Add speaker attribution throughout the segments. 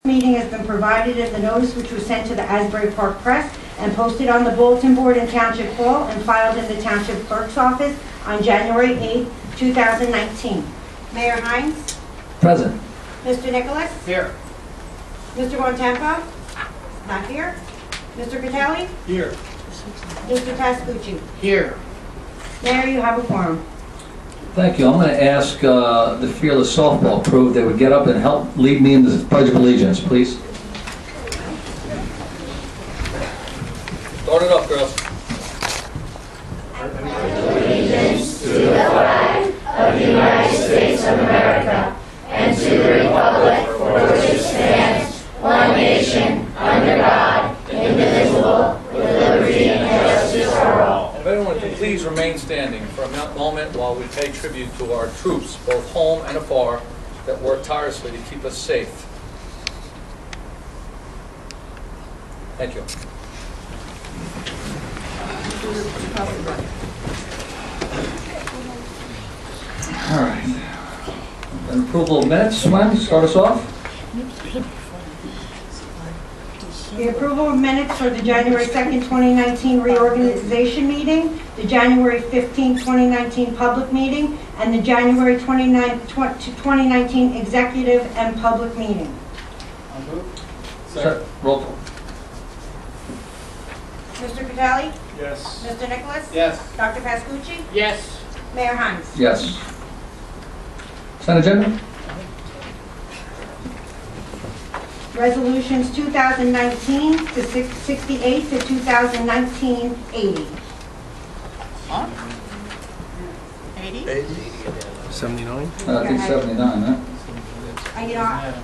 Speaker 1: Meeting has been provided in the notice which was sent to the Asbury Park Press and posted on the bulletin board in Township Hall and filed in the Township Clerk's office on January 8, 2019. Mayor Hines?
Speaker 2: Present.
Speaker 1: Mr. Nicholas?
Speaker 3: Here.
Speaker 1: Mr. Bontempo? Not here. Mr. Catali?
Speaker 3: Here.
Speaker 1: Mr. Pascucci?
Speaker 3: Here.
Speaker 1: Mayor, you have a quorum.
Speaker 2: Thank you. I'm going to ask the fearless softball crew if they would get up and help lead me in the Pledge of Allegiance, please. Start it up, girls.
Speaker 4: Allegiance to the flag of the United States of America and to the republic for which it stands, one nation, under God, indivisible, with liberty and justice for all.
Speaker 2: And if everyone could please remain standing for a moment while we pay tribute to our troops, both home and afar, that work tirelessly to keep us safe. Thank you. All right. An approval of minutes, Gwen, start us off.
Speaker 1: The approval of minutes for the January 2nd, 2019 reorganization meeting, the January 15th, 2019 public meeting, and the January 29th, 2019 executive and public meeting.
Speaker 3: I'll move.
Speaker 2: Second. Roll call.
Speaker 1: Mr. Catali?
Speaker 3: Yes.
Speaker 1: Mr. Nicholas?
Speaker 3: Yes.
Speaker 1: Dr. Pascucci?
Speaker 3: Yes.
Speaker 1: Mayor Hines?
Speaker 2: Yes. Consent agenda?
Speaker 1: Resolutions 2019 to 68 to 2019 80.
Speaker 3: Huh? 80?
Speaker 5: 79?
Speaker 2: I think 79, huh?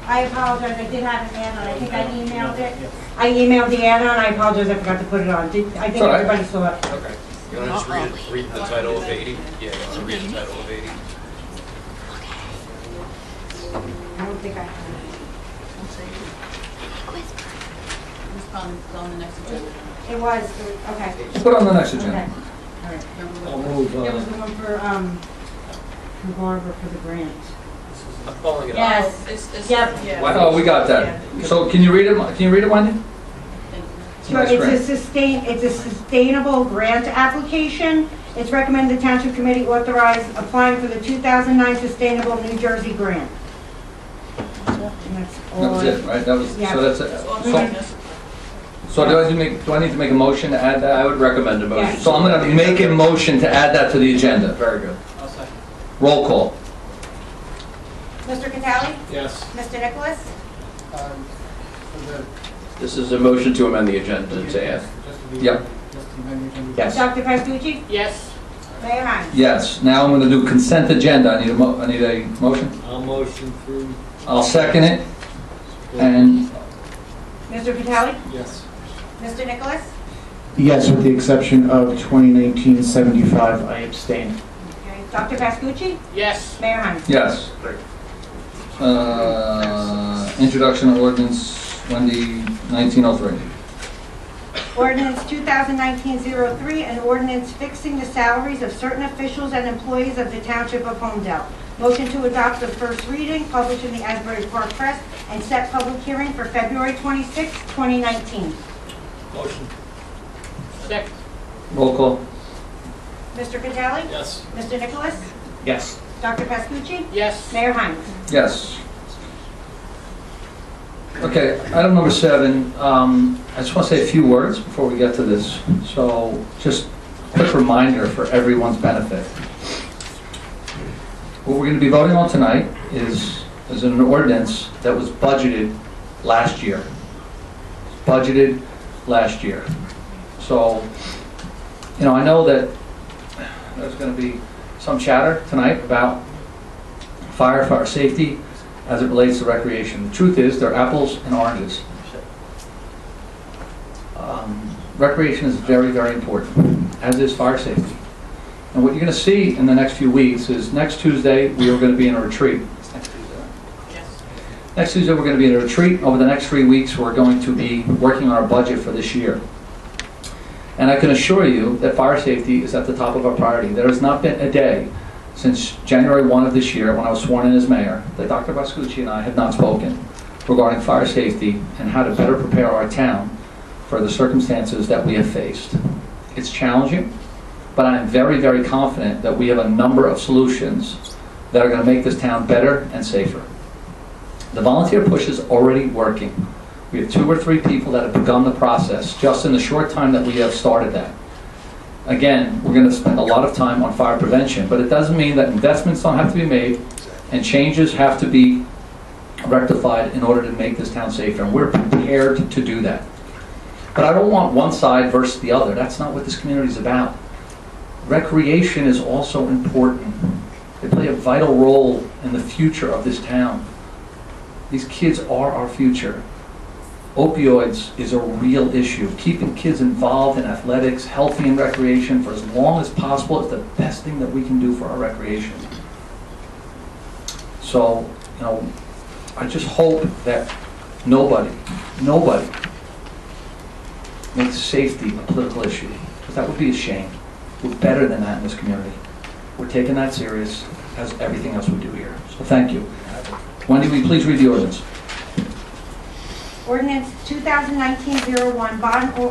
Speaker 1: I apologize, I did have an add-on, I think I emailed it. I emailed the add-on, I apologize, I forgot to put it on. I think
Speaker 2: It's all right.
Speaker 1: everybody saw it.
Speaker 5: Okay. You want to just read the title of 80? Yeah, you want to read the title of 80?
Speaker 1: I don't think I have it.
Speaker 6: It's probably on the next agenda.
Speaker 1: It was, okay.
Speaker 2: Put it on the next
Speaker 1: Okay.
Speaker 2: agenda.
Speaker 1: All right.
Speaker 2: I'll move,
Speaker 1: It was the one for Barbara for the grant.
Speaker 5: I'm calling it up.
Speaker 1: Yes.
Speaker 6: It's,
Speaker 1: Yep.
Speaker 6: yeah.
Speaker 2: Oh, we got that. So can you read it? Can you read it, Wendy?
Speaker 1: Sure,
Speaker 2: Nice grant.
Speaker 1: it's a sustainable grant application. It's recommended the Township Committee authorize applying for the 2009 Sustainable New Jersey Grant. And that's all.
Speaker 2: That was it, right? That was,
Speaker 1: Yeah.
Speaker 2: so that's
Speaker 6: It's
Speaker 2: it.
Speaker 6: authorized.
Speaker 2: So do I need to make a motion to add that?
Speaker 5: I would recommend a motion.
Speaker 1: Yeah.
Speaker 2: So I'm going to make a motion to add that to the agenda.
Speaker 5: Very good.
Speaker 3: I'll second.
Speaker 2: Roll call.
Speaker 1: Mr. Catali?
Speaker 3: Yes.
Speaker 1: Mr. Nicholas?
Speaker 3: For the,
Speaker 5: This is a motion to amend the agenda to add.
Speaker 3: just to be.
Speaker 2: Yep.
Speaker 3: Just to amend the agenda.
Speaker 5: Yes.
Speaker 1: Dr. Pascucci?
Speaker 3: Yes.
Speaker 1: Mayor Hines?
Speaker 2: Yes. Now I'm going to do consent agenda. I need a motion.
Speaker 3: I'll motion through.
Speaker 2: I'll second it. And
Speaker 1: Mr. Catali?
Speaker 3: Yes.
Speaker 1: Mr. Nicholas?
Speaker 7: Yes, with the exception of 2019-75, I abstain.
Speaker 1: Okay. Dr. Pascucci?
Speaker 3: Yes.
Speaker 1: Mayor Hines?
Speaker 2: yes. Introduction of ordinance, Wendy, 1903.
Speaker 1: Ordinance 2019-03, an ordinance fixing the salaries of certain officials and employees of the Township of Homdel. Motion to adopt the first reading, published in the Asbury Park Press, and set public hearing for February 26, 2019.
Speaker 3: Motion. Second.
Speaker 2: Roll call.
Speaker 1: Mr. Catali?
Speaker 3: Yes.
Speaker 1: Mr. Nicholas?
Speaker 5: Yes.
Speaker 1: Dr. Pascucci?
Speaker 3: Yes.
Speaker 1: Mayor Hines?
Speaker 2: Yes. Okay, item number 7. I just want to say a few words before we get to this. So, just a quick reminder for everyone's benefit. What we're going to be voting on tonight is an ordinance that was budgeted last year. Budgeted last year. So, you know, I know that there's going to be some chatter tonight about fire safety as it relates to recreation. The truth is, they're apples and oranges. Recreation is very, very important, as is fire safety. And what you're going to see in the next few weeks is next Tuesday, we are going to be in a retreat.
Speaker 6: Yes.
Speaker 2: Next Tuesday, we're going to be in a retreat. Over the next 3 weeks, we're going to be working on our budget for this year. And I can assure you that fire safety is at the top of our priority. There has not been a day since January 1 of this year, when I was sworn in as mayor, that Dr. Pascucci and I have not spoken regarding fire safety and how to better prepare our town for the circumstances that we have faced. It's challenging, but I'm very, very confident that we have a number of solutions that are going to make this town better and safer. The volunteer push is already working. We have 2 or 3 people that have begun the process just in the short time that we have started that. Again, we're going to spend a lot of time on fire prevention, but it doesn't mean that investments don't have to be made and changes have to be rectified in order to make this town safer, and we're prepared to do that. But I don't want one side versus the other. That's not what this community is about. Recreation is also important. They play a vital role in the future of this town. These kids are our future. Opioids is a real issue. Keeping kids involved in athletics, healthy in recreation for as long as possible is the best thing that we can do for our recreation. So, I just hope that nobody makes safety a political issue, because that would be a shame. We're better than that in this community. We're taking that serious as everything else we do here. So thank you. Wendy, will you please read the ordinance?
Speaker 1: Ordinance 2019-01,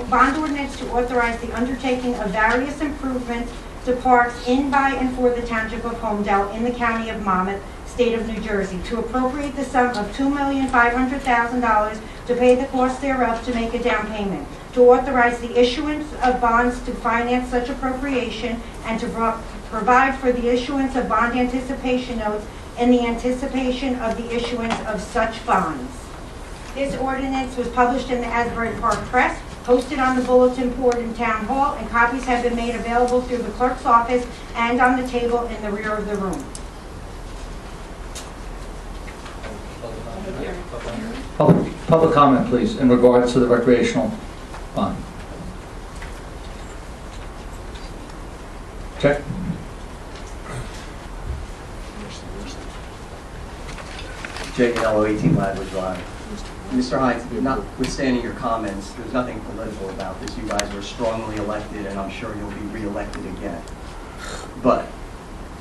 Speaker 1: bond ordinance to authorize the undertaking of various improvements to parks in, by, and for the Township of Homdel in the County of Monmouth, State of New Jersey, to appropriate the sum of $2,500,000 to pay the cost thereof to make a down payment, to authorize the issuance of bonds to finance such appropriation, and to provide for the issuance of bond anticipation notes in the anticipation of the issuance of such bonds. This ordinance was published in the Asbury Park Press, posted on the bulletin board in Town Hall, and copies have been made available through the clerk's office and on the table in the rear of the room.
Speaker 2: Public comment, please, in regards to the recreational bond. Check.
Speaker 8: Jay Ganello, 18 Ladwood Drive. Mr. Hines, notwithstanding your comments, there's nothing political about this. You guys were strongly elected, and I'm sure you'll be re-elected again. But,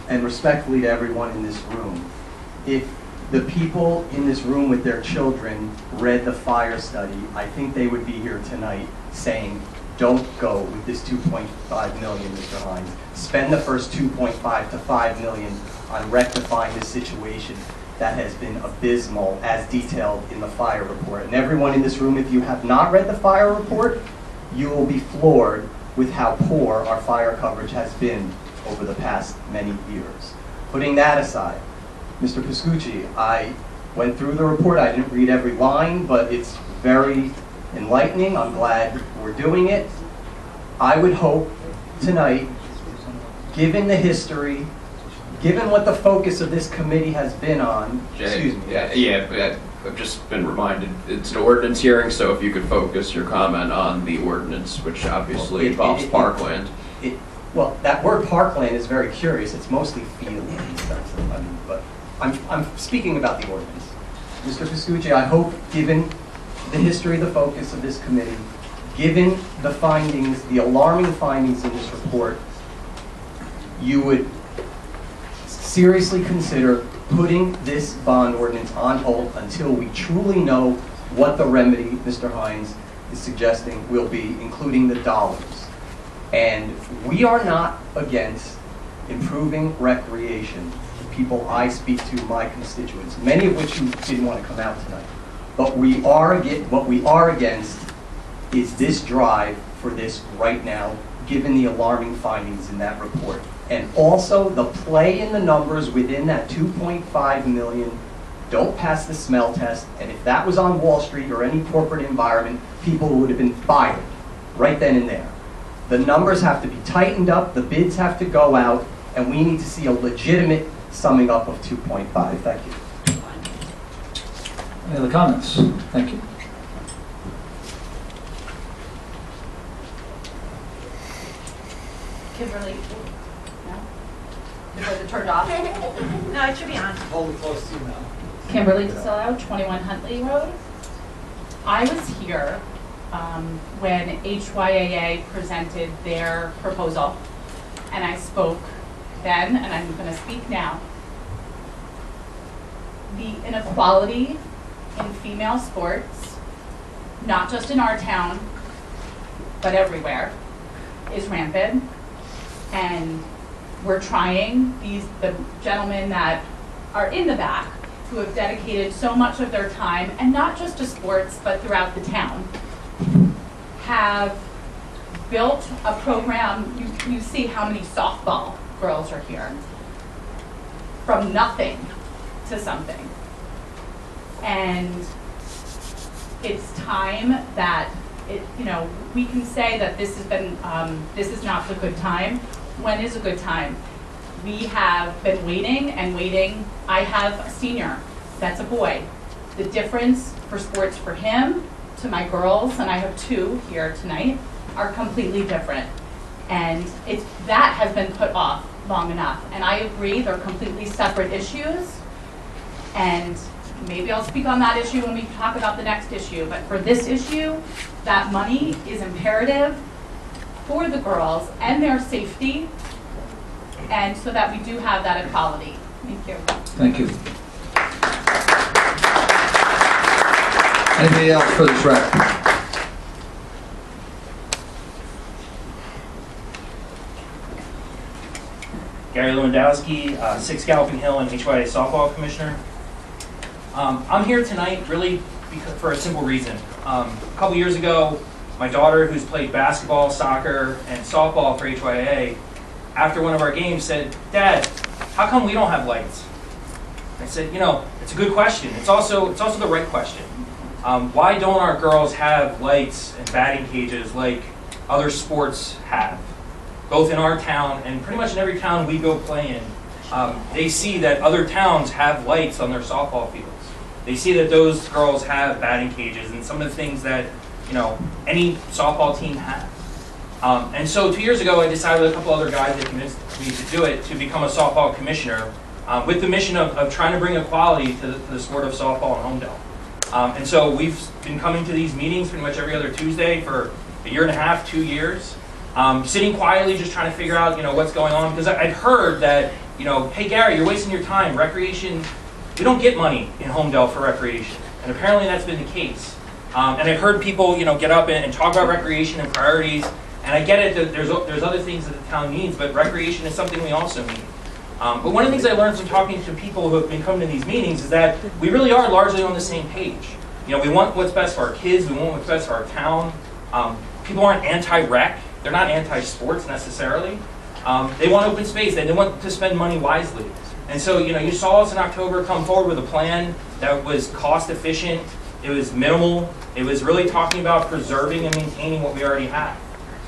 Speaker 8: and respectfully to everyone in this room, if the people in this room with their children read the fire study, I think they would be here tonight saying, don't go with this $2.5 million, Mr. Hines. Spend the first $2.5 to $5 million on rectifying the situation that has been abysmal as detailed in the fire report. And everyone in this room, if you have not read the fire report, you will be floored with how poor our fire coverage has been over the past many years. Putting that aside, Mr. Piscucci, I went through the report. I didn't read every line, but it's very enlightening. I'm glad we're doing it. I would hope tonight, given the history, given what the focus of this committee has been on, excuse me.
Speaker 5: Yeah, I've just been reminded, it's an ordinance hearing, so if you could focus your comment on the ordinance, which obviously involves parkland.
Speaker 8: Well, that word parkland is very curious. It's mostly field and stuff, but I'm speaking about the ordinance. Mr. Piscucci, I hope, given the history, the focus of this committee, given the findings, the alarming findings in this report, you would seriously consider putting this bond ordinance on hold until we truly know what the remedy Mr. Hines is suggesting will be, including the dollars. And we are not against improving recreation. The people I speak to, my constituents, many of which who didn't want to come out tonight. But what we are against is this drive for this right now, given the alarming findings in that report. And also the play in the numbers within that 2.5 million don't pass the smell test. And if that was on Wall Street or any corporate environment, people would have been fired right then and there. The numbers have to be tightened up, the bids have to go out, and we need to see a legitimate summing up of 2.5. Thank you.
Speaker 2: Any other comments? Thank you.
Speaker 6: Kimberly? No? Was it turned off?
Speaker 1: No, it should be on.
Speaker 3: Hold it close to you now.
Speaker 6: Kimberly DeSillo, 21 Huntley Road. I was here when HYAA presented their proposal, and I spoke then, and I'm going to speak now. The inequality in female sports, not just in our town, but everywhere, is rampant. And we're trying, the gentlemen that are in the back, who have dedicated so much of their time, and not just to sports, but throughout the town, have built a program. You see how many softball girls are here. From nothing to something. And it's time that we can say that this is not a good time. When is a good time? We have been waiting and waiting. I have a senior that's a boy. The difference for sports for him to my girls, and I have two here tonight, are completely different. And that has been put off long enough. And I agree, they're completely separate issues. And maybe I'll speak on that issue when we talk about the next issue. But for this issue, that money is imperative for the girls and their safety, and so that we do have that equality. Thank you.
Speaker 2: Thank you. Anything else for this rec?
Speaker 9: Gary Lewandowski, 6 Galloping Hill and HYA softball commissioner. I'm here tonight really for a simple reason. A couple years ago, my daughter, who's played basketball, soccer, and softball for HYA, after one of our games said, "Dad, how come we don't have lights?" I said, it's a good question. It's also the right question. Why don't our girls have lights and batting cages like other sports have? Both in our town and pretty much in every town we go play in, they see that other towns have lights on their softball fields. They see that those girls have batting cages and some of the things that any softball team has. And so 2 years ago, I decided with a couple other guys that convinced me to do it, to become a softball commissioner, with the mission of trying to bring equality to the sport of softball in Homdel. And so we've been coming to these meetings pretty much every other Tuesday for a year and a half, 2 years. Sitting quietly, just trying to figure out, what's going on. Because I'd heard that, hey Gary, you're wasting your time. Recreation, we don't get money in Homdel for recreation. And apparently that's been the case. And I've heard people, get up and talk about recreation and priorities. And I get it that there's other things that the town needs, but recreation is something we also need. But one of the things I learned from talking to people who have been coming to these meetings is that we really are largely on the same page. We want what's best for our kids. We want what's best for our town. People aren't anti-rec. They're not anti-sports necessarily. They want open space. They want to spend money wisely. And so, you saw us in October come forward with a plan that was cost efficient. It was minimal. It was really talking about preserving and maintaining what we already have.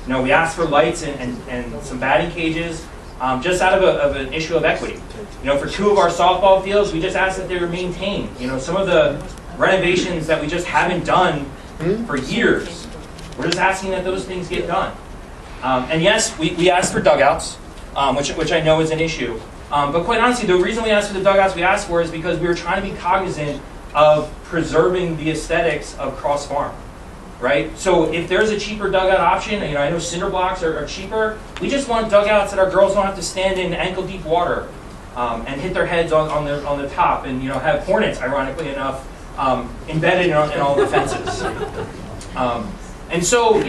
Speaker 9: We asked for lights and some batting cages just out of an issue of equity. For 2 of our softball fields, we just asked that they were maintained. Some of the renovations that we just haven't done for years, we're just asking that those things get done. And yes, we asked for dugouts, which I know is an issue. But quite honestly, the reason we asked for the dugouts we asked for is because we were trying to be cognizant of preserving the aesthetics of Cross Farm, right? So if there's a cheaper dugout option, I know cinder blocks are cheaper. We just want dugouts that our girls don't have to stand in ankle-deep water and hit their heads on the top, and have hornets, ironically enough, embedded in all the fences. And so,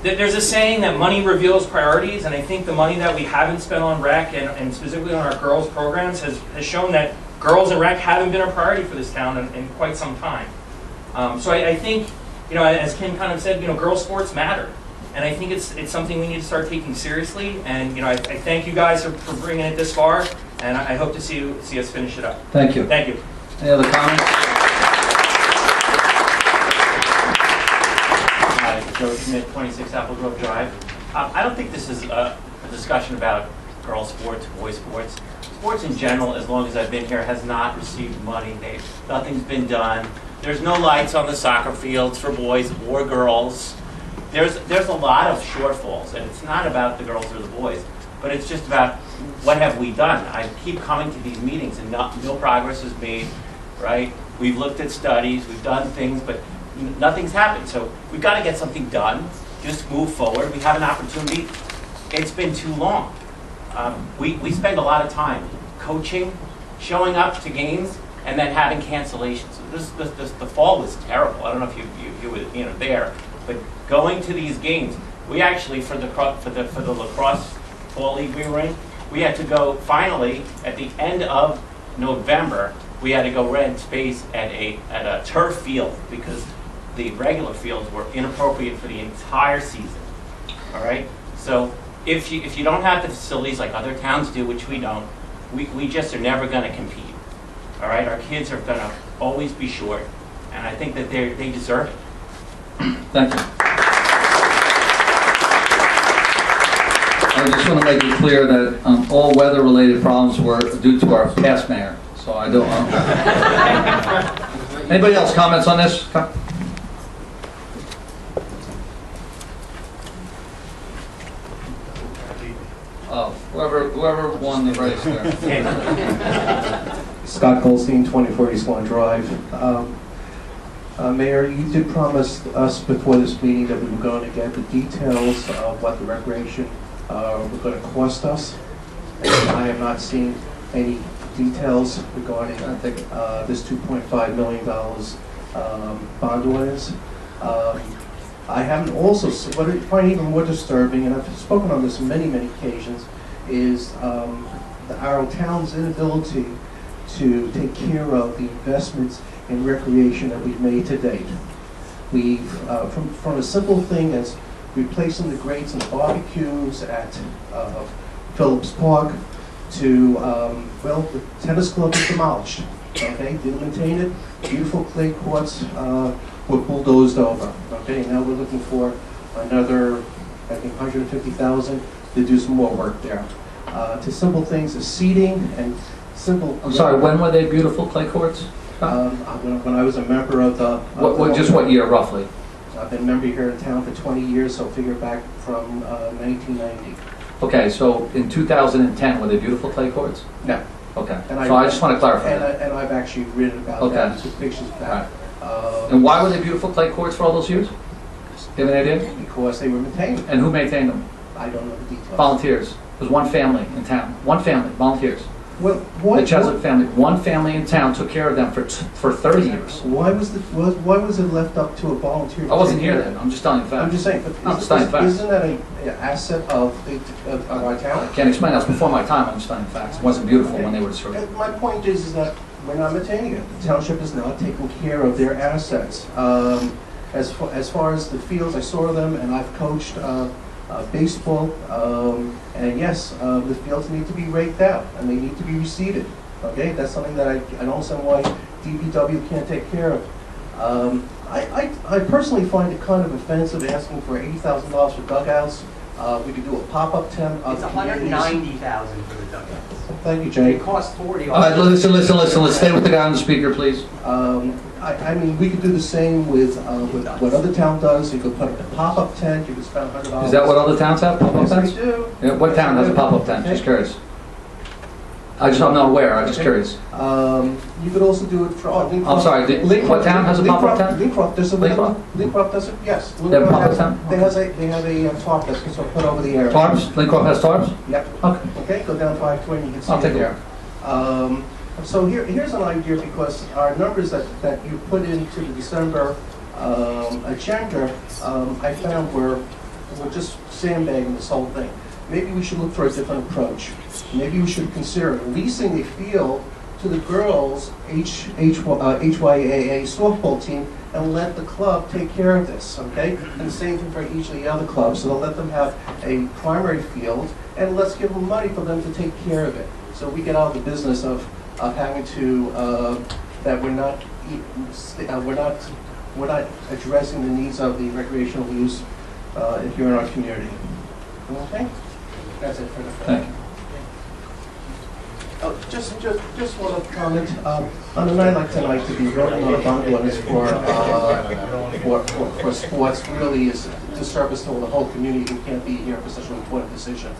Speaker 9: there's a saying that money reveals priorities, and I think the money that we haven't spent on rec and specifically on our girls' programs has shown that girls and rec haven't been a priority for this town in quite some time. So I think, as Kim kind of said, girls' sports matter, and I think it's something we need to start taking seriously. And I thank you guys for bringing it this far, and I hope to see us finish it up.
Speaker 2: Thank you.
Speaker 9: Thank you.
Speaker 2: Any other comments?
Speaker 10: Joe Schmidt, 26 Apple Grove Drive. I don't think this is a discussion about girls' sports, boys' sports. Sports in general, as long as I've been here, has not received money. Nothing's been done. There's no lights on the soccer fields for boys or girls. There's a lot of shortfalls, and it's not about the girls or the boys, but it's just about what have we done. I keep coming to these meetings, and no progress is made, right? We've looked at studies, we've done things, but nothing's happened. So we've got to get something done, just move forward. We have an opportunity. It's been too long. We spend a lot of time coaching, showing up to games, and then having cancellations. The fall was terrible. I don't know if you were there, but going to these games, we actually for the lacrosse fall league we were in, we had to go finally at the end of November. We had to go rent space at a turf field because the regular fields were inappropriate for the entire season. All right, so if you don't have the facilities like other towns do, which we don't, we just are never going to compete. All right, our kids are going to always be short, and I think that they deserve it.
Speaker 2: Thank you. I just want to make it clear that all weather-related problems were due to our past mayor. So I don't. Anybody else comments on this? Oh, whoever won the race there.
Speaker 11: Scott Goldstein, 24 East Lawn Drive. Mayor, you did promise us before this meeting that we were going to get the details of what the recreation were going to cost us. And I have not seen any details regarding this $2.5 million bond ordinance. I haven't also seen, what I find even more disturbing, and I've spoken on this on many, many occasions, is our town's inability to take care of the investments in recreation that we've made to date. We've, from a simple thing as replacing the grates and the barbecues at Phillips Park to, well, the tennis club is demolished. Okay, didn't maintain it. Beautiful clay courts were bulldozed over. Okay, now we're looking for another, I think, $150,000 to do some more work there. To simple things as seating and simple.
Speaker 2: I'm sorry. When were they beautiful clay courts?
Speaker 11: When I was a member of the.
Speaker 2: Just what year roughly?
Speaker 11: I've been a member here in town for 20 years, so figure back from 1990.
Speaker 2: Okay, so in 2010, were they beautiful clay courts?
Speaker 11: No.
Speaker 2: Okay. So I just want to clarify.
Speaker 11: And I've actually written about that and took pictures back.
Speaker 2: And why were they beautiful clay courts for all those years? Do you have an idea?
Speaker 11: Because they were maintained.
Speaker 2: And who maintained them?
Speaker 11: I don't know the details.
Speaker 2: Volunteers. It was one family in town. One family, volunteers.
Speaker 11: Well,
Speaker 2: the Chesapeake family. One family in town took care of them for 30 years.
Speaker 11: Why was it left up to a volunteer?
Speaker 2: I wasn't here then. I'm just telling you facts.
Speaker 11: I'm just saying. But isn't that an asset of our town?
Speaker 2: I can't explain. That was before my time. I'm just telling you facts. It wasn't beautiful when they were destroyed.
Speaker 11: My point is that we're not maintaining it. The township is not taking care of their assets. As far as the fields, I saw them, and I've coached baseball, and yes, the fields need to be raked out and they need to be reseeded. Okay, that's something that I don't understand why DPW can't take care of. I personally find it kind of offensive asking for $80,000 for dugouts. We could do a pop-up tent.
Speaker 8: It's $190,000 for the dugouts.
Speaker 11: Thank you, Jay.
Speaker 8: It costs $40.
Speaker 2: All right, listen. Let's stay with the guy on the speaker, please.
Speaker 11: I mean, we could do the same with what other town does. You could put up a pop-up tent. You could spend $100.
Speaker 2: Is that what other towns have? Pop-up tents?
Speaker 11: Yes, they do.
Speaker 2: Yeah, what town has a pop-up tent? Just curious. I'm not aware. I'm just curious.
Speaker 11: You could also do it for.
Speaker 2: I'm sorry. What town has a pop-up tent?
Speaker 11: Lincroft does it. Lincroft does it. Yes.
Speaker 2: They have a pop-up tent?
Speaker 11: They have a tarp that's sort of put over the area.
Speaker 2: Tarps? Lincroft has tarps?
Speaker 11: Yep.
Speaker 2: Okay.
Speaker 11: Okay. Go down 520. You can see
Speaker 2: I'll take
Speaker 11: it there. So here's an idea, because our numbers that you put into the December agenda, I found were just sandbagging this whole thing. Maybe we should look for a different approach. Maybe we should consider leasing a field to the girls' HYAA softball team and let the club take care of this, okay? And the same thing for each of the other clubs. So they'll let them have a primary field, and let's give them money for them to take care of it. So we get out of the business of having to that we're not addressing the needs of the recreational use here in our community. Okay, that's it for the.
Speaker 2: Thank you.
Speaker 11: Oh, just want to comment on a night like tonight, to be voting on a bond ordinance for sports really is a disservice to the whole community who can't be here for such an important decision.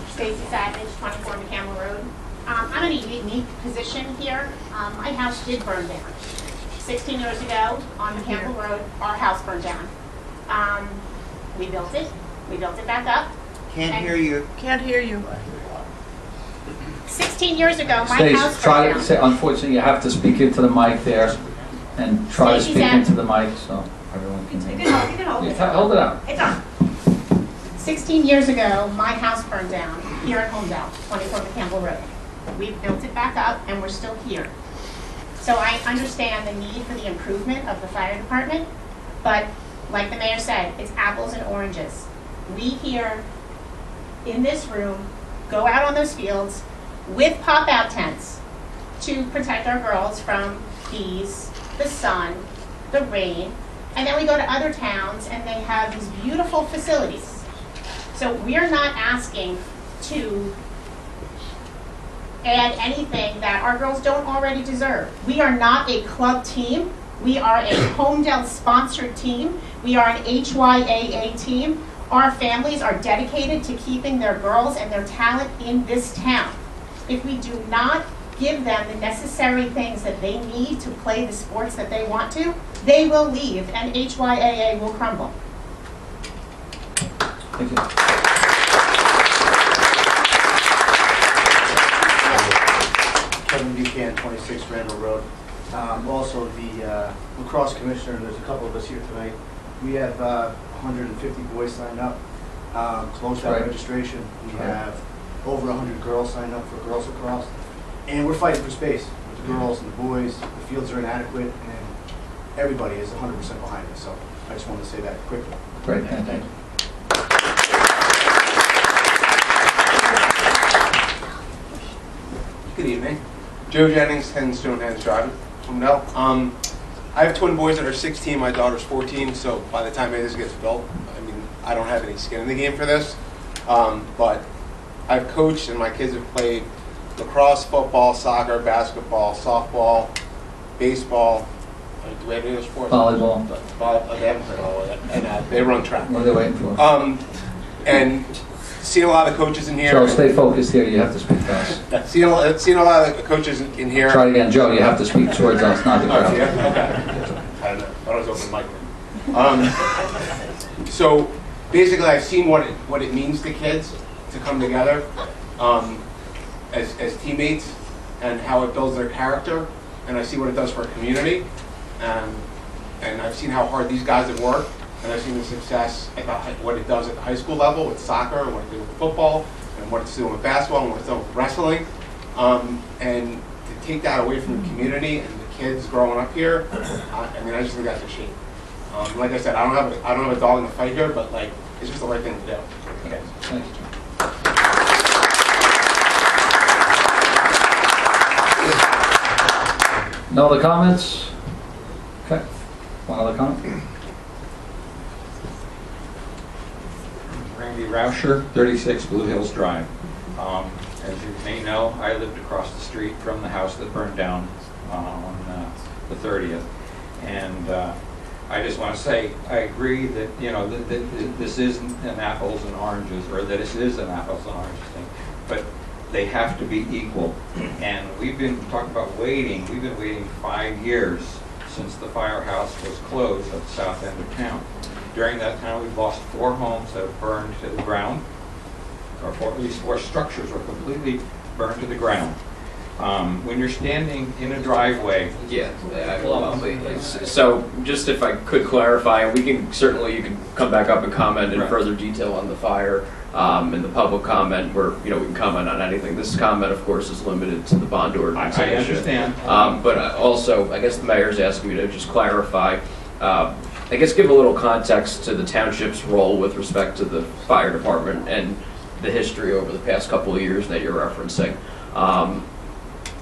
Speaker 12: Stacy Savage, 24 McCampbell Road. I'm in a unique position here. My house did burn down. 16 years ago on McCampbell Road, our house burned down. We built it back up.
Speaker 13: Can't hear you.
Speaker 14: Can't hear you.
Speaker 12: 16 years ago, my
Speaker 2: Stace,
Speaker 12: house
Speaker 2: try
Speaker 12: burned
Speaker 2: to
Speaker 12: down.
Speaker 2: say, unfortunately, you have to speak into the mic there, and try to
Speaker 12: Stacey's
Speaker 2: speak
Speaker 12: at-
Speaker 2: into the mic, so everyone can hear.
Speaker 1: You can hold it.
Speaker 2: Hold it out.
Speaker 12: It's on. 16 years ago, my house burned down here in Homdel, 24 McCampbell Road. We built it back up and we're still here. So I understand the need for the improvement of the fire department, but like the mayor said, it's apples and oranges. We here in this room go out on those fields with pop-out tents to protect our girls from bees, the sun, the rain, and then we go to other towns and they have these beautiful facilities. So we're not asking to add anything that our girls don't already deserve. We are not a club team. We are a Homdel sponsored team. We are an HYAA team. Our families are dedicated to keeping their girls and their talent in this town. If we do not give them the necessary things that they need to play the sports that they want to, they will leave and HYAA will crumble.
Speaker 2: Thank you.
Speaker 13: Kevin Buchanan, 26 Randall Road. Also the lacrosse commissioner, there's a couple of us here tonight. We have 150 boys signed up, closed out
Speaker 2: Right.
Speaker 13: registration. We
Speaker 2: Right.
Speaker 13: have over 100 girls signed up for girls lacrosse. And we're fighting for space with the girls and the boys. The fields are inadequate and everybody is 100% behind us. So I just wanted to say that quickly.
Speaker 2: Great, thank you.
Speaker 14: Good evening. Joe Jennings, 10 Stonehenge Drive, Homdel. I have twin boys that are 16, my daughter's 14, so by the time this gets built, I mean, I don't have any skin in the game for this. But I've coached and my kids have played lacrosse, football, soccer, basketball, softball, baseball. Do we have any other sports?
Speaker 2: Volleyball.
Speaker 14: They haven't played all of it. And they run track.
Speaker 2: What are they waiting for?
Speaker 14: And seen a lot of the coaches in here.
Speaker 2: Joe, stay focused here, you have to speak to us.
Speaker 14: Seen a lot of the coaches in here.
Speaker 2: Try again, Joe, you have to speak towards us, not the crowd.
Speaker 14: Yeah? Okay. I don't know. I thought I was open mic. So basically, I've seen what it means to kids to come together as teammates and how it builds their character, and I see what it does for a community, and I've seen how hard these guys have worked, and I've seen the success at what it does at the high school level with soccer, and what it does with football, and what it's doing with basketball, and what it's doing with wrestling, and to take that away from the community and the kids growing up here, I mean, I just think that's a shame. Like I said, I don't have a dog in the fight here, but like, it's just the right thing to do. Okay.
Speaker 2: Thank you. No other comments? Okay. One other comment?
Speaker 15: Randy Rauscher, 36 Blue Hills Drive. As you may know, I lived across the street from the house that burned down on the 30th. And I just want to say, I agree that, you know, this isn't an apples and oranges, or that this is an apples and oranges thing, but they have to be equal. And we've been talking about waiting. We've been waiting 5 years since the firehouse was closed at the south end of town. During that time, we've lost 4 homes that have burned to the ground, or at least 4 structures were completely burned to the ground. When you're standing in a driveway.
Speaker 5: Yeah, so just if I could clarify, we can certainly, you can come back up and comment in further detail on the fire and the public comment, where we can comment on anything. This comment, of course, is limited to the bond ordinance.
Speaker 15: I understand.
Speaker 5: But also, I guess the mayor's asking me to just clarify. I guess give a little context to the township's role with respect to the fire department and the history over the past couple of years that you're referencing.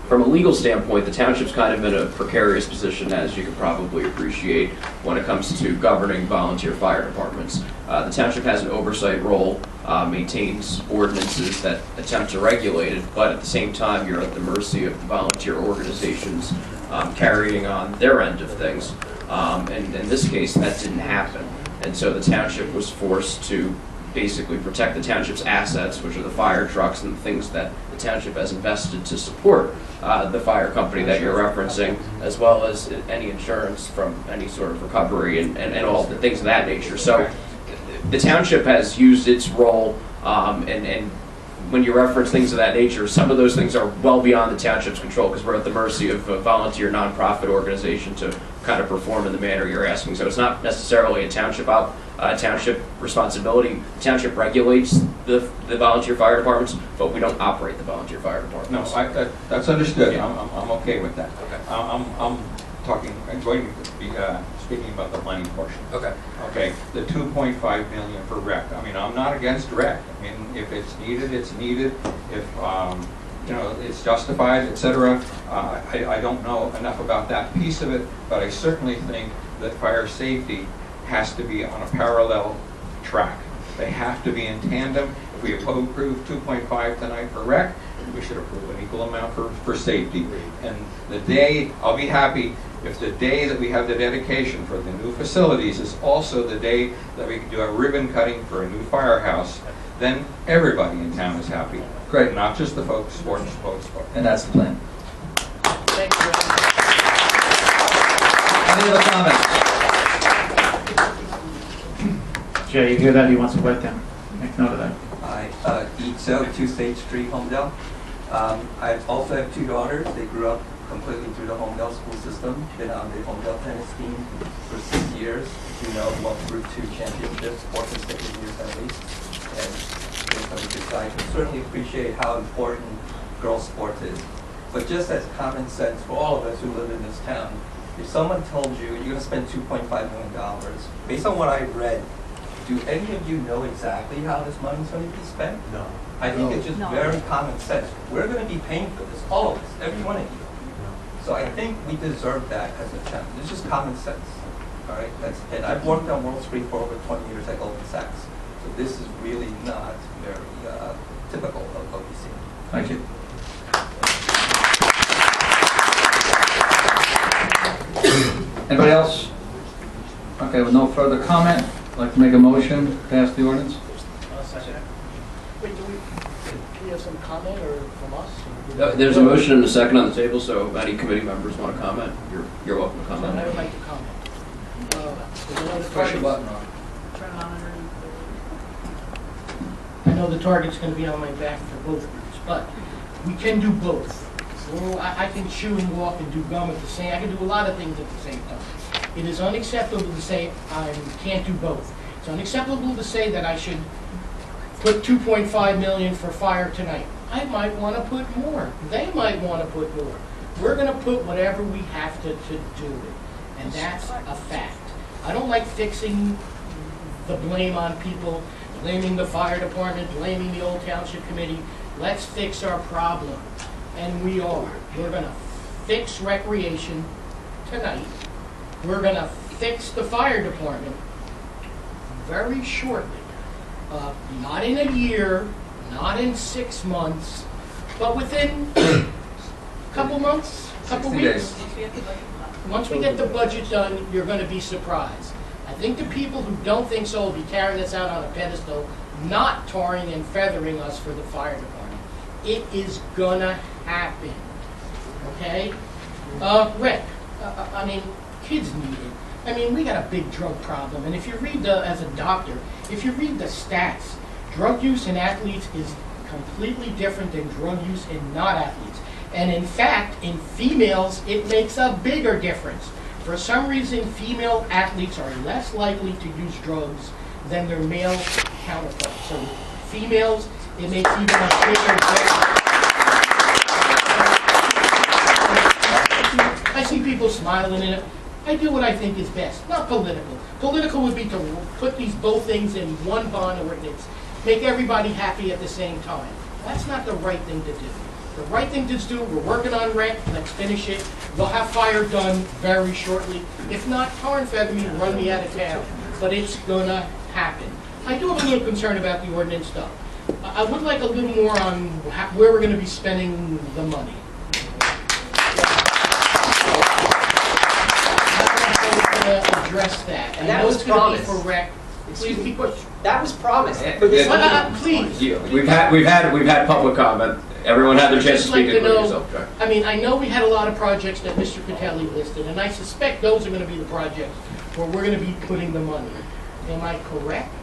Speaker 5: From a legal standpoint, the township's kind of in a precarious position, as you can probably appreciate, when it comes to governing volunteer fire departments. The township has an oversight role, maintains ordinances that attempt to regulate it, but at the same time, you're at the mercy of the volunteer organizations carrying on their end of things. And in this case, that didn't happen. And so the township was forced to basically protect the township's assets, which are the fire trucks and the things that the township has invested to support the fire company that you're referencing, as well as any insurance from any sort of recovery and all the things of that nature. So the township has used its role and when you reference things of that nature, some of those things are well beyond the township's control because we're at the mercy of a volunteer nonprofit organization to kind of perform in the manner you're asking. So it's not necessarily a township responsibility. The township regulates the volunteer fire departments, but we don't operate the volunteer fire departments.
Speaker 15: No, that's understood.
Speaker 5: Yeah.
Speaker 15: I'm okay with that.
Speaker 5: Okay.
Speaker 15: I'm going to be speaking about the money portion.
Speaker 5: Okay.
Speaker 15: Okay, the 2.5 million for rec. I mean, I'm not against rec. I mean, if it's needed, it's needed. If it's justified, etc. I don't know enough about that piece of it, but I certainly think that fire safety has to be on a parallel track. They have to be in tandem. If we approve 2.5 tonight for rec, we should approve an equal amount for safety. And the day, I'll be happy if the day that we have the dedication for the new facilities is also the day that we can do a ribbon cutting for a new firehouse, then everybody in town is happy.
Speaker 2: Great.
Speaker 15: Not just the folks, sports.
Speaker 2: And that's the plan.
Speaker 3: Thank you.
Speaker 2: Any other comments?
Speaker 7: Jay, you hear that? He wants to write down. Make note of that.
Speaker 16: Hi, Itzo, 2 State Street, Homdel. I also have 2 daughters. They grew up completely through the Homdel school system. Been on the Homdel tennis team for 6 years. You know, won Group 2 championships, 4 consecutive years at least. And based on the good side, I certainly appreciate how important girls' sports is. But just as common sense for all of us who live in this town, if someone told you you're going to spend $2.5 million, based on what I read, do any of you know exactly how this money is going to be spent?
Speaker 13: No.
Speaker 16: I think it's just very common sense. We're going to be paying for this, all of us, every one of you. So I think we deserve that as a town. It's just common sense. All right? And I've worked on Wall Street for over 20 years at Goldman Sachs. So this is really not very typical of what we see.
Speaker 2: Thank you. Anybody else? Okay, with no further comment, I'd like to make a motion, pass the ordinance.
Speaker 3: Wait, can we have some comment or from us?
Speaker 5: There's a motion and a second on the table, so if any committee members want to comment, you're welcome to
Speaker 3: I
Speaker 5: comment.
Speaker 3: would like to comment.
Speaker 2: Push your button on.
Speaker 3: Turn on I know the target's going to be on my back for both groups, but we can do both. So I can chew and walk and do gum at the same. I can do a lot of things at the same time. It is unacceptable to say I can't do both. It's unacceptable to say that I should put 2.5 million for fire tonight. I might want to put more. They might want to put more. We're going to put whatever we have to do it, and that's a fact. I don't like fixing the blame on people, blaming the fire department, blaming the old township committee. Let's fix our problem, and we are. We're going to fix recreation tonight. We're going to fix the fire department very shortly. Not in a year, not in 6 months, but within a couple months, couple weeks. Once we get the budget done, you're going to be surprised. I think the people who don't think so will be carrying us out on a pedestal, not tarring and feathering us for the fire department. It is going to happen. Okay? Rick, I mean, kids need it. I mean, we got a big drug problem, and if you read as a doctor, if you read the stats, drug use in athletes is completely different than drug use in not athletes. And in fact, in females, it makes a bigger difference. For some reason, female athletes are less likely to use drugs than their male counterparts. So females, it makes even a bigger difference. I see people smiling in it. I do what I think is best, not political. Political would be to put both things in one bond ordinance, make everybody happy at the same time. That's not the right thing to do. The right thing to do, we're working on rec, let's finish it. We'll have fire done very shortly. If not, tar and feather me, run me out of town. But it's gonna happen. I do have a little concern about the ordinance stuff. I would like a little more on where we're gonna be spending the money. Address that.
Speaker 8: And that was promised.
Speaker 3: For rec.
Speaker 8: Excuse me, that was promised.
Speaker 3: Please.
Speaker 5: We've had public comment. Everyone had their chance to speak, including yourself.
Speaker 3: I mean, I know we had a lot of projects that Mr. Catelli listed, and I suspect those are going to be the projects where we're going to be putting the money. Am I correct?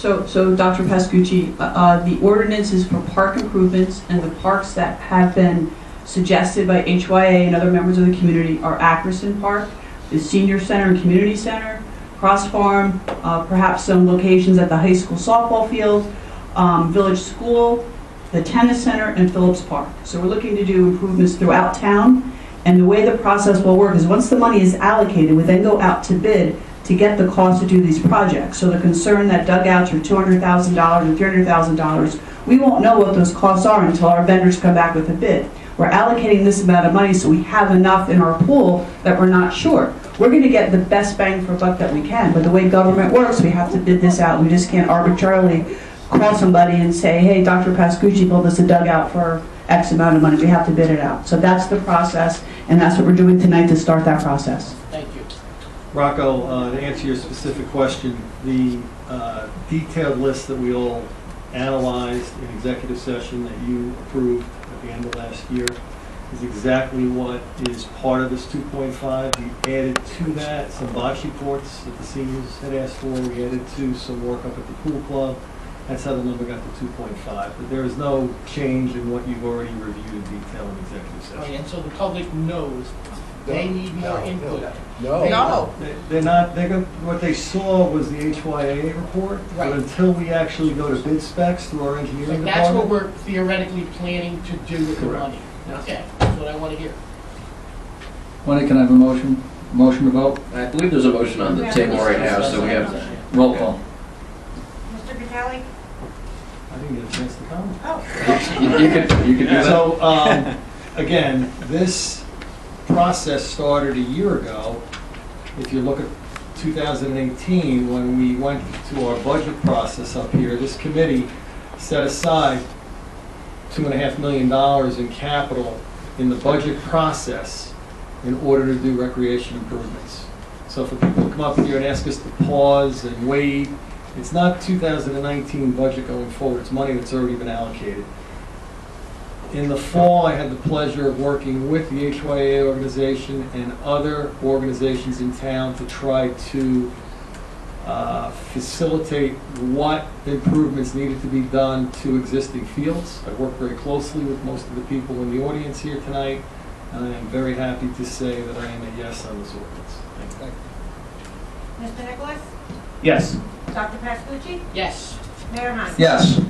Speaker 17: So Dr. Pascucci, the ordinance is for park improvements, and the parks that have been suggested by HYA and other members of the community are Ackerson Park, the Senior Center and Community Center, Cross Farm, perhaps some locations at the high school softball field, Village School, the Tennis Center, and Phillips Park. So we're looking to do improvements throughout town, and the way the process will work is once the money is allocated, we then go out to bid to get the cost to do these projects. So the concern that dugouts are $200,000 or $300,000, we won't know what those costs are until our vendors come back with a bid. We're allocating this amount of money so we have enough in our pool that we're not short. We're going to get the best bang for buck that we can, but the way government works, we have to bid this out. We just can't arbitrarily call somebody and say, hey, Dr. Pascucci built us a dugout for X amount of money. We have to bid it out. So that's the process, and that's what we're doing tonight to start that process.
Speaker 3: Thank you.
Speaker 18: Rocco, to answer your specific question, the detailed list that we all analyzed in executive session that you approved at the end of last year is exactly what is part of this 2.5. We added to that some bocce courts that the seniors had asked for. We added to some work up at the pool club. That's how the number got to 2.5. But there is no change in what you've already reviewed in detail in executive session.
Speaker 3: Okay, and so the public knows they need more input.
Speaker 18: No. They're not, what they saw was the HYA report,
Speaker 3: Right.
Speaker 18: but until we actually go to bid specs through our engineering
Speaker 3: And that's what
Speaker 18: department.
Speaker 3: we're theoretically planning to do with the money. Okay, that's what I want to hear.
Speaker 2: Wendy, can I have a motion? Motion to vote?
Speaker 5: I believe there's a motion on the table right now, so we have
Speaker 2: Roll call.
Speaker 1: Mr. Vitale?
Speaker 18: I didn't get a chance to comment.
Speaker 1: Oh.
Speaker 5: You could do that.
Speaker 18: So, again, this process started a year ago. If you look at 2018, when we went to our budget process up here, this committee set aside $2.5 million in capital in the budget process in order to do recreation improvements. So for people to come up here and ask us to pause and wait, it's not 2019 budget going forward, it's money that's already been allocated. In the fall, I had the pleasure of working with the HYA organization and other organizations in town to try to facilitate what improvements needed to be done to existing fields. I worked very closely with most of the people in the audience here tonight, and I am very happy to say that I am a yes on this ordinance. Thank you.
Speaker 1: Mr. Nicholas?
Speaker 7: Yes.
Speaker 1: Dr. Pascucci?
Speaker 3: Yes.
Speaker 1: Mayor Hunt?
Speaker 2: Yes.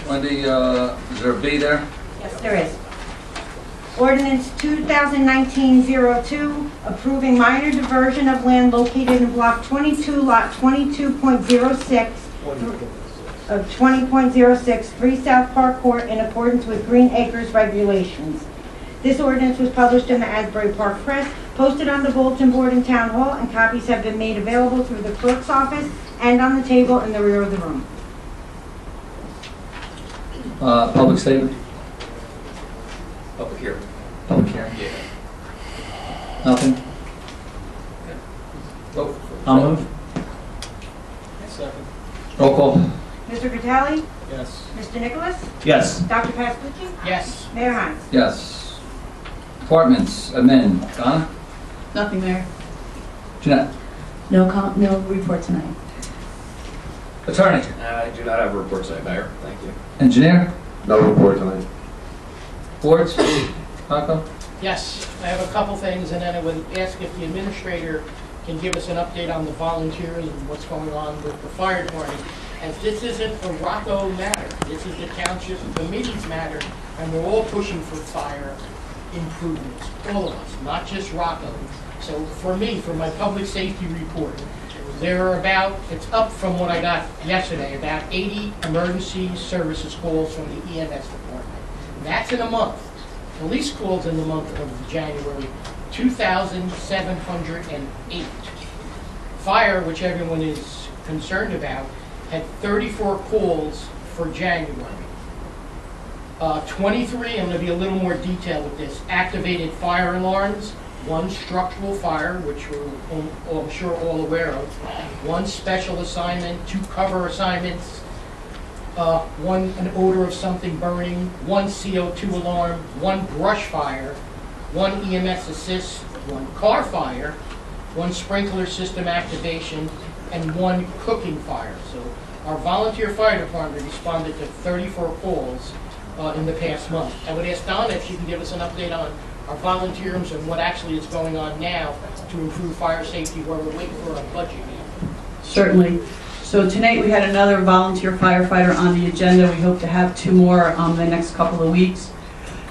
Speaker 2: Wendy, is there a B there?
Speaker 1: Yes, there is. Ordinance 2019-02, approving minor diversion of land located in Block 22, Lot 22.06 of 20.06, 3 South Park Court in accordance with Green Acres regulations. This ordinance was published in the Asbury Park Press, posted on the bulletin board in Town Hall, and copies have been made available through the clerk's office and on the table in the rear of the room.
Speaker 2: Public statement?
Speaker 5: Public hearing.
Speaker 2: Public hearing.
Speaker 5: Yeah.
Speaker 2: Nothing?
Speaker 5: Vote.
Speaker 2: I'll move.
Speaker 3: Second.
Speaker 2: Roll call.
Speaker 1: Mr. Vitale?
Speaker 3: Yes.
Speaker 1: Mr. Nicholas?
Speaker 7: Yes.
Speaker 1: Dr. Pascucci?
Speaker 3: Yes.
Speaker 1: Mayor Hunt?
Speaker 2: Yes. Departments, amend. Donna?
Speaker 17: Nothing, Mayor.
Speaker 2: Jeanette?
Speaker 17: No report tonight.
Speaker 2: Attorney?
Speaker 5: I do not have a report tonight, Mayor. Thank you.
Speaker 2: Engineer?
Speaker 14: No report tonight.
Speaker 2: Boards? Rocco?
Speaker 3: Yes, I have a couple things, and then I would ask if the administrator can give us an update on the volunteers and what's going on with the fire department. As this isn't a Rocco matter, this is the township committee's matter, and we're all pushing for fire improvements, all of us, not just Rocco. So for me, for my public safety report, there are about, it's up from what I got yesterday, about 80 emergency services calls from the EMS department. That's in a month. Police calls in the month of January, 2,708. Fire, which everyone is concerned about, had 34 calls for January. 23, I'm going to be a little more detailed with this, activated fire alarms, 1 structural fire, which we're, I'm sure, all aware of, 1 special assignment, 2 cover assignments, an odor of something burning, 1 CO2 alarm, 1 brush fire, 1 EMS assist, 1 car fire, 1 sprinkler system activation, and 1 cooking fire. So our volunteer fire department responded to 34 calls in the past month. I would ask Donna if she can give us an update on our volunteers and what actually is going on now to improve fire safety while we're waiting for our budget.
Speaker 17: Certainly. So tonight we had another volunteer firefighter on the agenda. We hope to have 2 more in the next couple of weeks.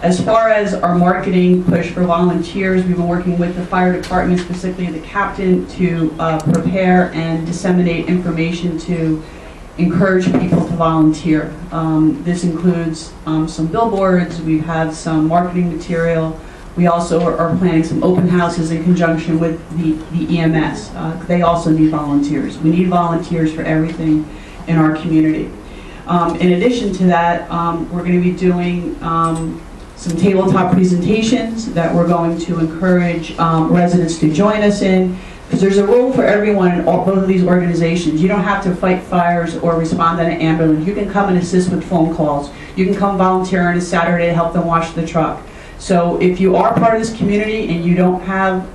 Speaker 17: As far as our marketing push for volunteers, we've been working with the fire department, specifically the captain, to prepare and disseminate information to encourage people to volunteer. This includes some billboards, we have some marketing material. We also are planning some open houses in conjunction with the EMS. They also need volunteers. We need volunteers for everything in our community. In addition to that, we're going to be doing some tabletop presentations that we're going to encourage residents to join us in, because there's a role for everyone in both of these organizations. You don't have to fight fires or respond on an ambulance. You can come and assist with phone calls. You can come volunteer on a Saturday to help them wash the truck. So if you are part of this community and you don't have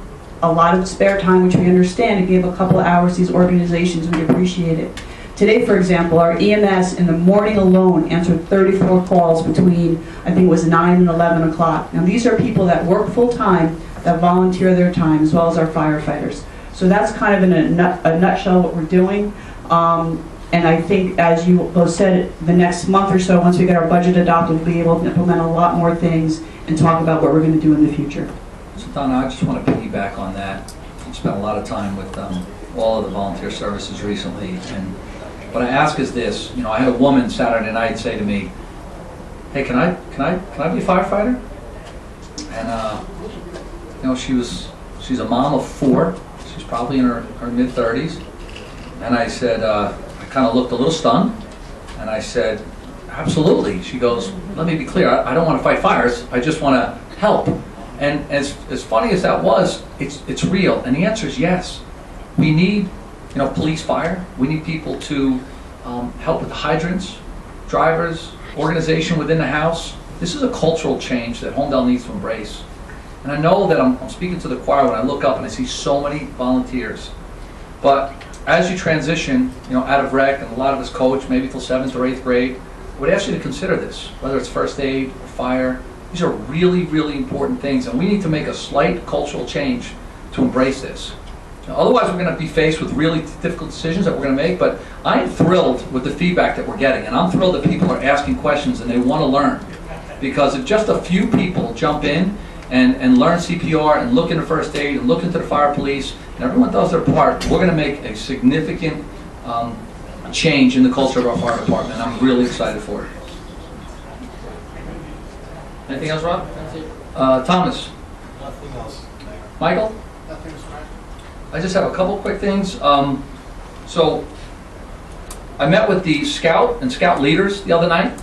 Speaker 17: a lot of spare time, which we understand, if you have a couple of hours to these organizations, we appreciate it. Today, for example, our EMS in the morning alone answered 34 calls between, I think it was 9 and 11 o'clock. Now these are people that work full-time, that volunteer their time, as well as our firefighters. So that's kind of in a nutshell what we're doing. And I think, as you both said, the next month or so, once we get our budget adopted, we'll be able to implement a lot more things and talk about what we're going to do in the future.
Speaker 2: So Donna, I just want to piggyback on that. I spent a lot of time with all of the volunteer services recently, and what I ask is this. You know, I had a woman Saturday night say to me, "Hey, can I be a firefighter?" And you know, she's a mom of 4. She's probably in her mid-30s. And I said, I kind of looked a little stunned, and I said, "Absolutely." She goes, "Let me be clear. I don't want to fight fires. I just want to help." And as funny as that was, it's real. And the answer is yes. We need, you know, police fire. We need people to help with the hydrants, drivers, organization within the house. This is a cultural change that Homdel needs to embrace. And I know that I'm speaking to the choir when I look up and I see so many volunteers. But as you transition, you know, out of rec, and a lot of us coach maybe till 7th or 8th grade, I would ask you to consider this, whether it's first aid or fire. These are really, really important things, and we need to make a slight cultural change to embrace this. Otherwise, we're going to be faced with really difficult decisions that we're going to make, but I'm thrilled with the feedback that we're getting, and I'm thrilled that people are asking questions and they want to learn. Because if just a few people jump in and learn CPR and look into first aid and look into the fire police, and everyone does their part, we're going to make a significant change in the culture of our fire department, and I'm really excited for it. Anything else, Rob?
Speaker 3: That's it.
Speaker 2: Thomas?
Speaker 13: Nothing else.
Speaker 2: Michael?
Speaker 3: Nothing, Mr. Mayor.
Speaker 2: I just have a couple quick things. So I met with the Scout and Scout leaders the other night.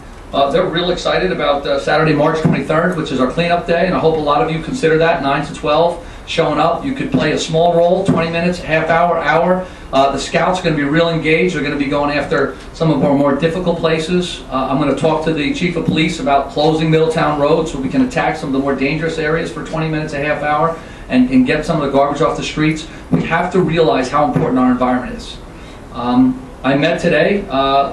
Speaker 2: They're real excited about Saturday, March 23rd, which is our cleanup day, and I hope a lot of you consider that, 9 to 12, showing up. You could play a small role, 20 minutes, half hour, hour. The Scouts are going to be real engaged. They're going to be going after some of our more difficult places. I'm going to talk to the Chief of Police about closing Middletown Road so we can attack some of the more dangerous areas for 20 minutes, a half hour, and get some of the garbage off the streets. We have to realize how important our environment is. I met today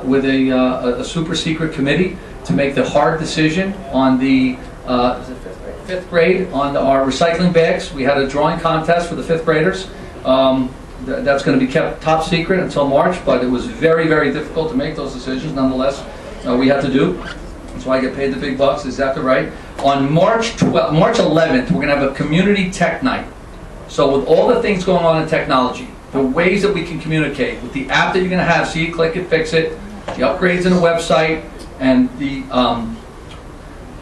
Speaker 2: with a super secret committee to make the hard decision on the 5th grade on our recycling bags. We had a drawing contest for the 5th graders. That's going to be kept top secret until March, but it was very, very difficult to make those decisions. Nonetheless, we had to do. That's why I get paid the big bucks. Is that right? On March 11th, we're going to have a community tech night. So with all the things going on in technology, the ways that we can communicate, with the app that you're going to have, see it, click it, fix it, the upgrades in the website, and the,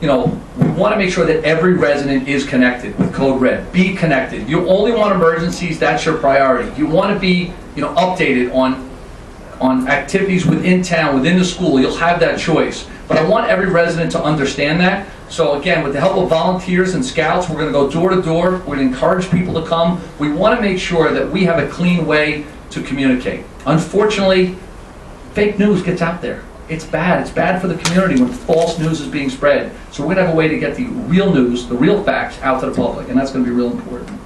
Speaker 2: you know, we want to make sure that every resident is connected with Code Red. Be connected. You only want emergencies, that's your priority. You want to be, you know, updated on activities within town, within the school. You'll have that choice. But I want every resident to understand that. So again, with the help of volunteers and scouts, we're going to go door to door. We're going to encourage people to come. We want to make sure that we have a clean way to communicate. Unfortunately, fake news gets out there. It's bad. It's bad for the community when false news is being spread. So we're going to have a way to get the real news, the real facts out to the public, and that's going to be real important.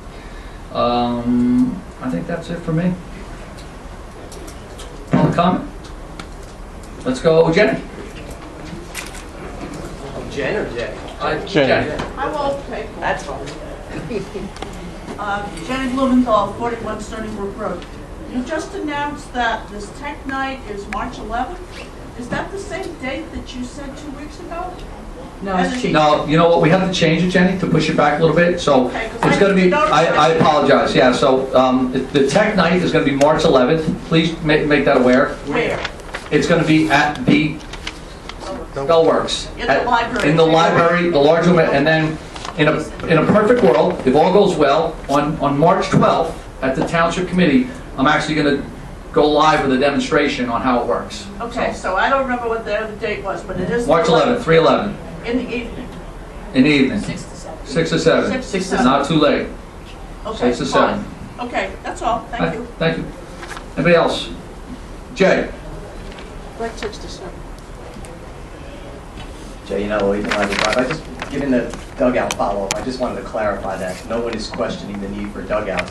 Speaker 2: I think that's it for me. Public comment? Let's go, Jenny.
Speaker 8: Jen or Jay?
Speaker 2: Jenny.
Speaker 19: I won't take one.
Speaker 8: That's fine.
Speaker 19: Jenny Blumenthal, 41 Stony Brook Road. You just announced that this tech night is March 11th. Is that the same date that you said 2 weeks ago?
Speaker 17: No, it's changed.
Speaker 2: No, you know what, we have to change it, Jenny, to push it back a little bit, so
Speaker 19: Okay, 'cause
Speaker 2: it's going to be,
Speaker 19: I
Speaker 2: I apologize, yeah, so the tech night is going to be March 11th, please make that aware.
Speaker 19: Where?
Speaker 2: It's going to be at the Bellworks.
Speaker 19: In the library.
Speaker 2: In the library, the large room, and then in a perfect world, if all goes well, on March 12th, at the Township Committee, I'm actually going to go live with a demonstration on how it works.
Speaker 19: Okay, so I don't remember what the date was, but it is...
Speaker 2: March 11th, 3/11,
Speaker 19: In the evening.
Speaker 2: in the evening.
Speaker 19: 6 to 7.
Speaker 2: 6 to 7.
Speaker 19: 6 to 7.
Speaker 2: Not too late.
Speaker 19: Okay,
Speaker 2: 6 to 7.
Speaker 19: fine. Okay, that's all. Thank you.
Speaker 2: Thank you. Anybody else? Jay?
Speaker 19: Like 6 to 7.
Speaker 8: Jay, you know, I just, given the dugout follow-up, I just wanted to clarify that no one is questioning the need for dugouts.